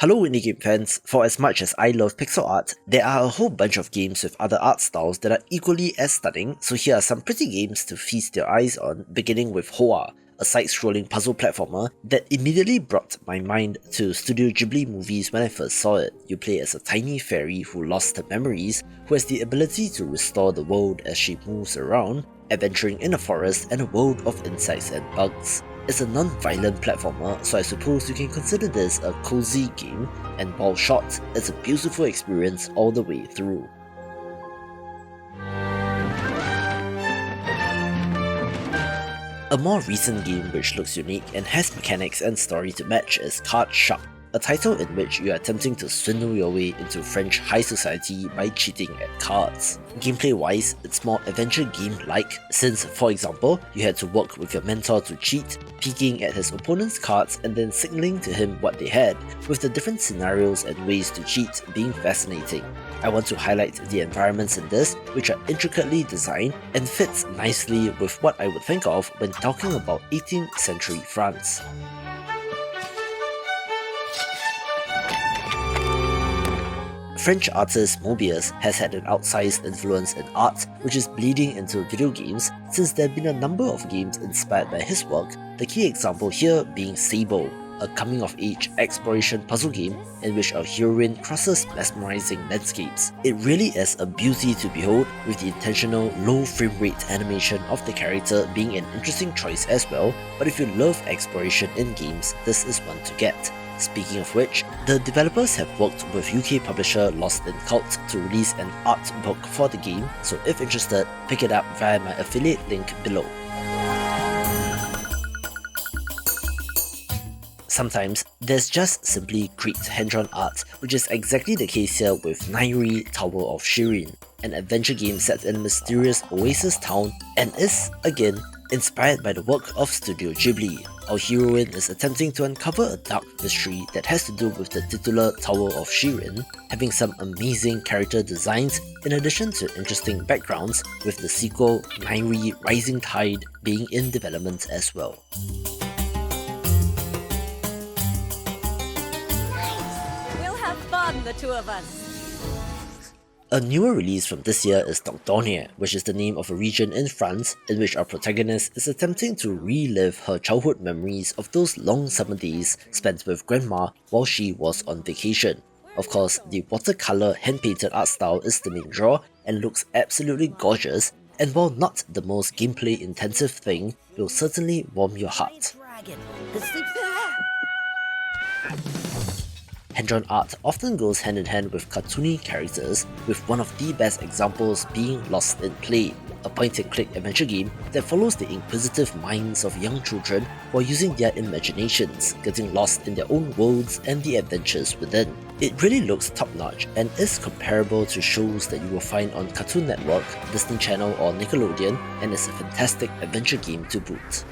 Hello indie game fans, for as much as I love pixel art, there are a whole bunch of games with other art styles that are equally as stunning, so here are some pretty games to feast your eyes on, beginning with Hoa, a side-scrolling puzzle platformer that immediately brought my mind to Studio Ghibli movies when I first saw it. You play as a tiny fairy who lost her memories, who has the ability to restore the world as she moves around, adventuring in a forest and a world of insects and bugs. It's a non-violent platformer, so I suppose you can consider this a cozy game, and while short, it's a beautiful experience all the way through. A more recent game which looks unique and has mechanics and story to match is Card Shark, a title in which you are attempting to swindle your way into French high society by cheating at cards. Gameplay-wise, it's more adventure game-like, since, for example, you had to work with your mentor to cheat, peeking at his opponent's cards and then signaling to him what they had, with the different scenarios and ways to cheat being fascinating. I want to highlight the environments in this, which are intricately designed and fits nicely with what I would think of when talking about 18th century France. French artist Mobius has had an outsized influence in art, which is bleeding into video games since there have been a number of games inspired by his work, the key example here being Sable, a coming-of-age exploration puzzle game in which our heroine crosses mesmerizing landscapes. It really is a beauty to behold, with the intentional low frame rate animation of the character being an interesting choice as well, but if you love exploration in games, this is one to get. Speaking of which, the developers have worked with UK publisher Lost in Cult to release an art book for the game, so if interested, pick it up via my affiliate link below. Sometimes, there's just simply great hand-drawn art, which is exactly the case here with NAIRI Tower of Shirin, an adventure game set in a mysterious oasis town and is, again, inspired by the work of Studio Ghibli. Our heroine is attempting to uncover a dark mystery that has to do with the titular Tower of Shirin, having some amazing character designs in addition to interesting backgrounds, with the sequel NAIRI Rising Tide being in development as well. We'll have fun, the two of us. A newer release from this year is Dordogne, which is the name of a region in France in which our protagonist is attempting to relive her childhood memories of those long summer days spent with grandma while she was on vacation. Of course, the watercolour hand-painted art style is the main draw and looks absolutely gorgeous, and while not the most gameplay intensive thing, will certainly warm your heart. Hand-drawn art often goes hand in hand with cartoony characters, with one of the best examples being Lost in Play, a point-and-click adventure game that follows the inquisitive minds of young children while using their imaginations, getting lost in their own worlds and the adventures within. It really looks top-notch and is comparable to shows that you will find on Cartoon Network, Disney Channel or Nickelodeon, and is a fantastic adventure game to boot.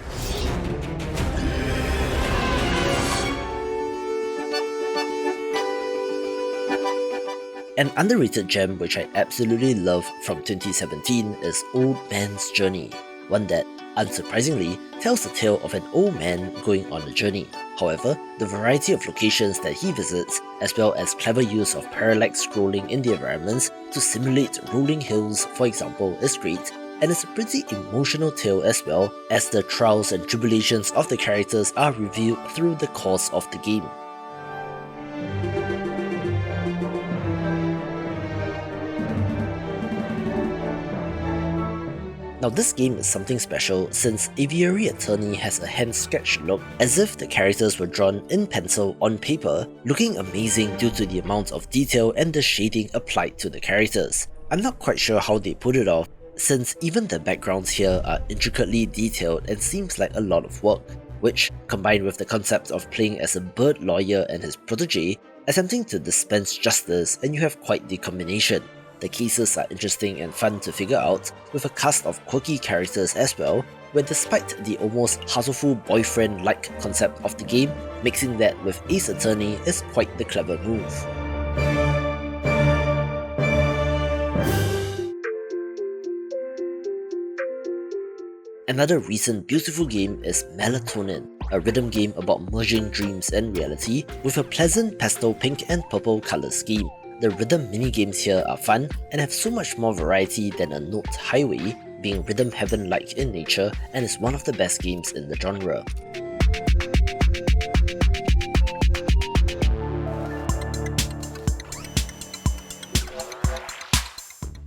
An underrated gem which I absolutely love from 2017 is Old Man's Journey, one that, unsurprisingly, tells the tale of an old man going on a journey. However, the variety of locations that he visits, as well as clever use of parallax scrolling in the environments to simulate rolling hills, for example, is great, and it's a pretty emotional tale as well, as the trials and tribulations of the characters are revealed through the course of the game. Now this game is something special since Aviary Attorney has a hand-sketched look, as if the characters were drawn in pencil on paper, looking amazing due to the amount of detail and the shading applied to the characters. I'm not quite sure how they put it off, since even the backgrounds here are intricately detailed and seems like a lot of work, which, combined with the concept of playing as a bird lawyer and his protege, attempting to dispense justice, and you have quite the combination. The cases are interesting and fun to figure out, with a cast of quirky characters as well, where despite the almost hustleful boyfriend-like concept of the game, mixing that with Ace Attorney is quite the clever move. Another recent beautiful game is Melatonin, a rhythm game about merging dreams and reality with a pleasant pastel pink and purple colour scheme. The rhythm minigames here are fun and have so much more variety than a note highway, being rhythm heaven-like in nature and is one of the best games in the genre.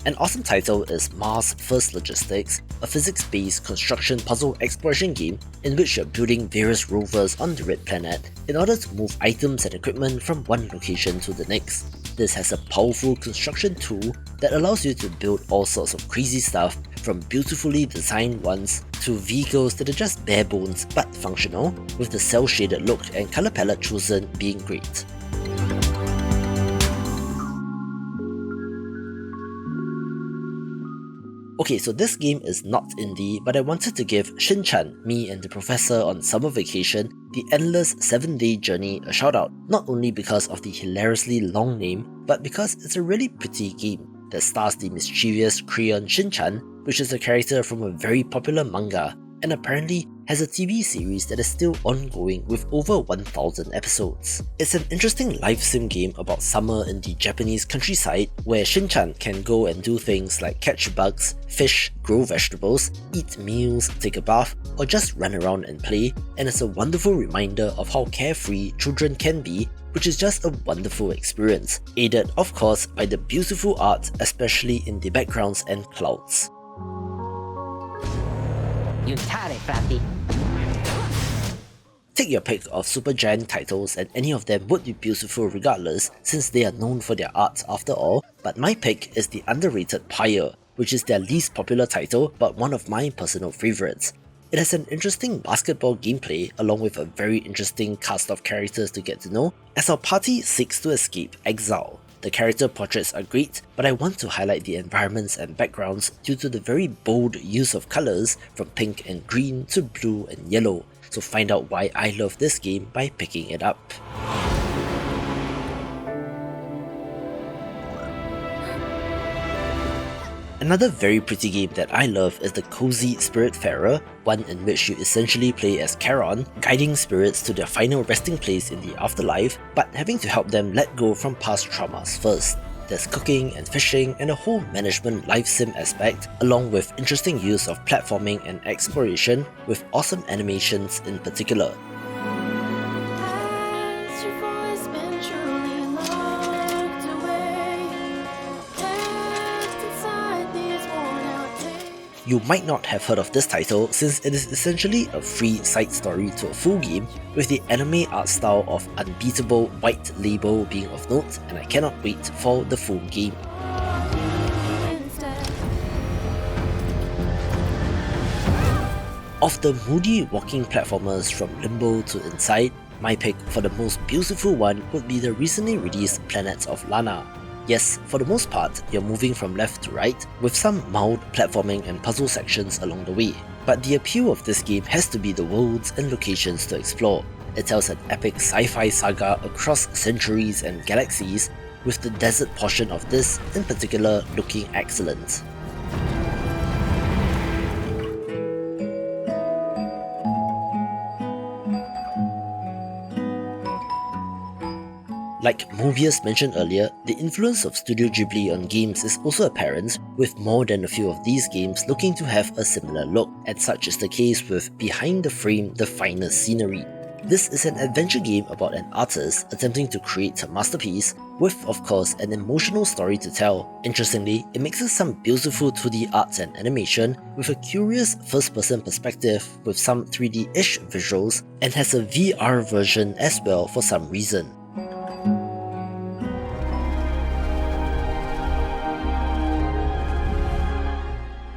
An awesome title is Mars First Logistics, a physics-based construction puzzle exploration game in which you're building various rovers on the Red Planet in order to move items and equipment from one location to the next. This has a powerful construction tool that allows you to build all sorts of crazy stuff, from beautifully designed ones to vehicles that are just bare bones but functional, with the cel-shaded look and colour palette chosen being great. Okay, so this game is not indie, but I wanted to give Shin-chan, me and the professor on summer vacation, the endless 7-day journey a shout out, not only because of the hilariously long name, but because it's a really pretty game that stars the mischievous Crayon Shin-chan, which is a character from a very popular manga, and apparently has a TV series that is still ongoing with over 1,000 episodes. It's an interesting life sim game about summer in the Japanese countryside where Shin-chan can go and do things like catch bugs, fish, grow vegetables, eat meals, take a bath, or just run around and play, and it's a wonderful reminder of how carefree children can be, which is just a wonderful experience, aided of course by the beautiful art, especially in the backgrounds and clouds. Take your pick of Supergiant titles and any of them would be beautiful regardless since they are known for their art after all, but my pick is the underrated Pyre, which is their least popular title but one of my personal favourites. It has an interesting basketball gameplay along with a very interesting cast of characters to get to know as our party seeks to escape exile. The character portraits are great, but I want to highlight the environments and backgrounds due to the very bold use of colours from pink and green to blue and yellow, so find out why I love this game by picking it up. Another very pretty game that I love is the Cozy Spiritfarer, one in which you essentially play as Charon, guiding spirits to their final resting place in the afterlife, but having to help them let go from past traumas first. There's cooking and fishing and a whole management life sim aspect, along with interesting use of platforming and exploration, with awesome animations in particular. You might not have heard of this title since it is essentially a free side story to a full game, with the anime art style of unbeatable White Label being of note, and I cannot wait for the full game. Of the moody walking platformers from Limbo to Inside, my pick for the most beautiful one would be the recently released Planets of Lana. Yes, for the most part, you're moving from left to right, with some mild platforming and puzzle sections along the way. But the appeal of this game has to be the worlds and locations to explore. It tells an epic sci-fi saga across centuries and galaxies, with the desert portion of this in particular looking excellent. Like Mobius mentioned earlier, the influence of Studio Ghibli on games is also apparent, with more than a few of these games looking to have a similar look, and such is the case with Behind the Frame, the Finest Scenery. This is an adventure game about an artist attempting to create a masterpiece, with of course an emotional story to tell. Interestingly, it mixes some beautiful 2D art and animation with a curious first-person perspective with some 3D-ish visuals, and has a VR version as well for some reason.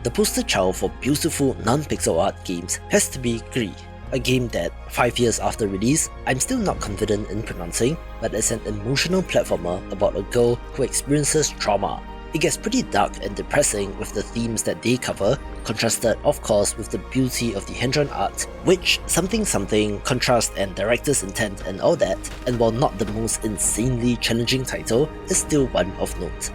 The poster child for beautiful non-pixel art games has to be Gris, a game that, 5 years after release, I'm still not confident in pronouncing, but it's an emotional platformer about a girl who experiences trauma. It gets pretty dark and depressing with the themes that they cover, contrasted of course with the beauty of the hand-drawn art, which something contrast and director's intent and all that, and while not the most insanely challenging title, is still one of note.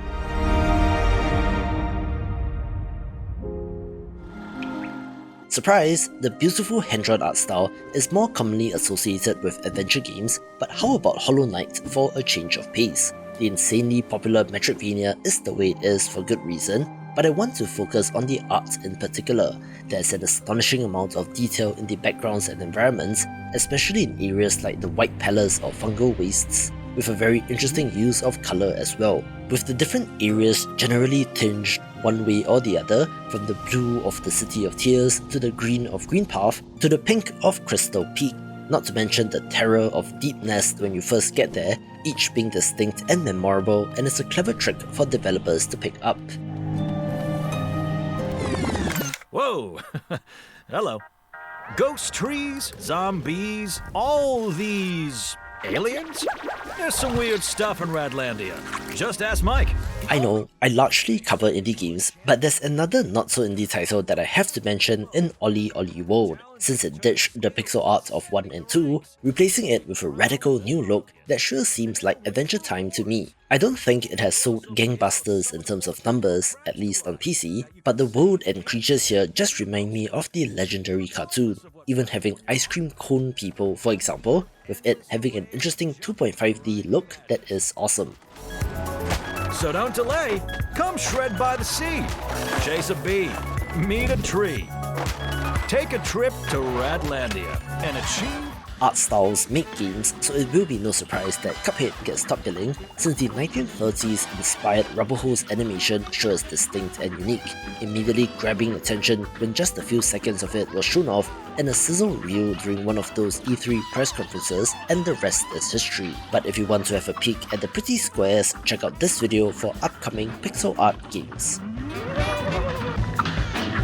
Surprise! The beautiful hand-drawn art style is more commonly associated with adventure games, but how about Hollow Knight for a change of pace? The insanely popular Metroidvania is the way it is for good reason, but I want to focus on the art in particular. There's an astonishing amount of detail in the backgrounds and environments, especially in areas like the White Palace or Fungal Wastes, with a very interesting use of colour as well, with the different areas generally tinged one way or the other, from the blue of the City of Tears to the green of Green Path to the pink of Crystal Peak, not to mention the terror of Deep Nest when you first get there, each being distinct and memorable, and is a clever trick for developers to pick up. Whoa! Hello. Ghost trees, zombies, all these aliens? There's some weird stuff in Radlandia. Just ask Mike. I know, I largely cover indie games, but there's another not so indie title that I have to mention in Ollie Ollie World, since it ditched the pixel art of 1 and 2, replacing it with a radical new look that sure seems like Adventure Time to me. I don't think it has sold gangbusters in terms of numbers, at least on PC, but the world and creatures here just remind me of the legendary cartoon, even having ice cream cone people for example, with it having an interesting 2.5D look that is awesome. So don't delay. Come shred by the sea. Chase a bee. Meet a tree. Take a trip to Radlandia and achieve. Art styles make games, so it will be no surprise that Cuphead gets top billing, since the 1930s inspired rubber hose animation sure is distinct and unique, immediately grabbing attention when just a few seconds of it was shown off and a sizzle reel during one of those E3 press conferences, and the rest is history. But if you want to have a peek at the pretty squares, check out this video for upcoming pixel art games.